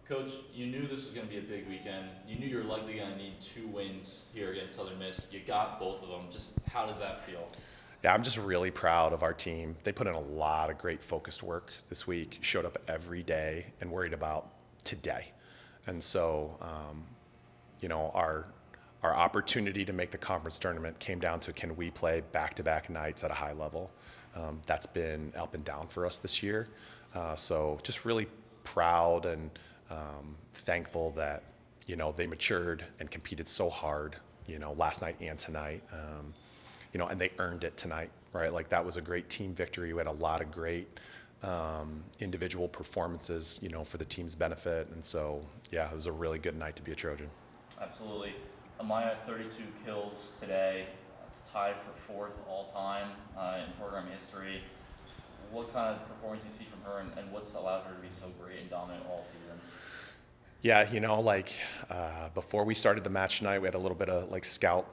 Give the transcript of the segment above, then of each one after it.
Coach, you knew this was going to be a big weekend. You knew you were likely going to need 2 wins here against Southern Miss. You got both of them. Just how does that feel? Yeah, I'm just really proud of our team. They put in a lot of great focused work this week, showed up every day and worried about today. And so, our opportunity to make the conference tournament came down to, can we play back-to-back nights at a high level? That's been up and down for us this year. So just really proud and thankful that, they matured and competed so hard, last night and tonight. And they earned it tonight, right? Like, that was a great team victory. We had a lot of great individual performances, for the team's benefit. And so, yeah, it was a really good night to be a Trojan. Absolutely. Amaya, 32 kills today. It's tied for fourth all time in program history. What kind of performance do you see from her, and what's allowed her to be so great and dominant all season? Yeah, before we started the match tonight, we had a little bit of scout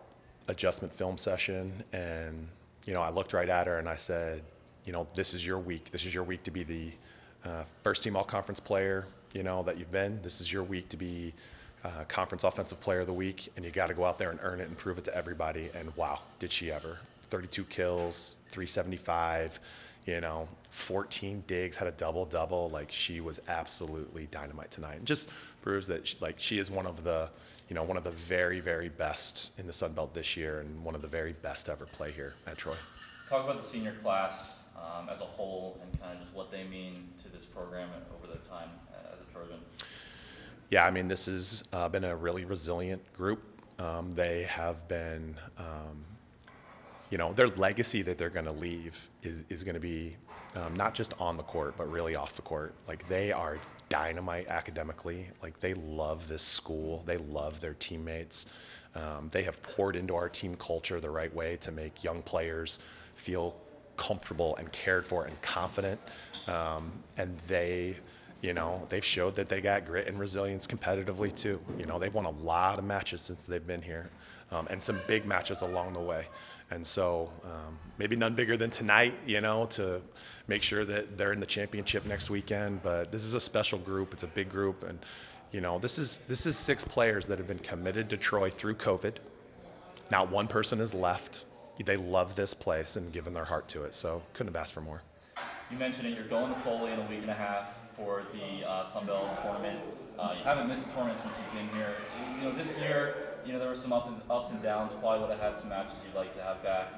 adjustment film session, and I looked right at her and I said, this is your week. This is your week to be the first team all conference player, that you've been. This is your week to be conference offensive player of the week, and you got to go out there and earn it and prove it to everybody. And wow, did she ever. 32 kills, 375, 14 digs, had a double-double. Like, she was absolutely dynamite tonight. And just proves that she is one of the very, very best in the Sun Belt this year, and one of the very best ever play here at Troy. Talk about the senior class as a whole, and kind of just what they mean to this program over their time as a Trojan. Yeah, I mean, this has been a really resilient group. They have been, their legacy that they're going to leave is going to be not just on the court, but really off the court. Like, they are dynamite academically. Like, they love this school. They love their teammates. They have poured into our team culture the right way to make young players feel comfortable and cared for and confident. And they've showed that they got grit and resilience competitively too. They've won a lot of matches since they've been here, and some big matches along the way. And so maybe none bigger than tonight, to make sure that they're in the championship next weekend. But this is a special group. It's a big group. And, this is 6 players that have been committed to Troy through COVID. Not one person has left. They love this place and given their heart to it. So couldn't have asked for more. You mentioned it. You're going to Foley in a week and a half for the Sun Belt tournament. You haven't missed a tournament since you've been here. This year, there were some ups and downs. Probably would have had some matches you'd like to have back.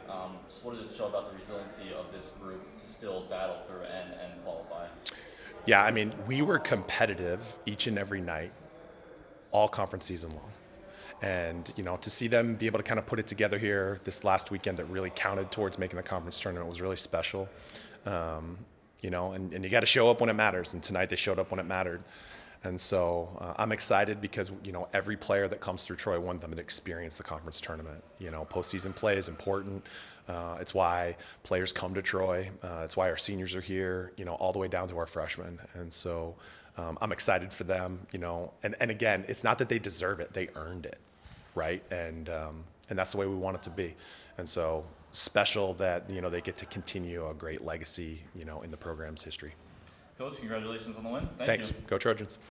So what does it show about the resiliency of this group to still battle through and qualify? Yeah, I mean, we were competitive each and every night, all conference season long. And, to see them be able to kind of put it together here this last weekend that really counted towards making the conference tournament was really special. And you got to show up when it matters. And tonight they showed up when it mattered. And so I'm excited because, every player that comes through Troy wanted them to experience the conference tournament. Postseason play is important. It's why players come to Troy. It's why our seniors are here, all the way down to our freshmen. And so I'm excited for them, and again, it's not that they deserve it. They earned it, right? And that's the way we want it to be. And so special that, they get to continue a great legacy, in the program's history. Coach, congratulations on the win. Thanks. You. Go Trojans.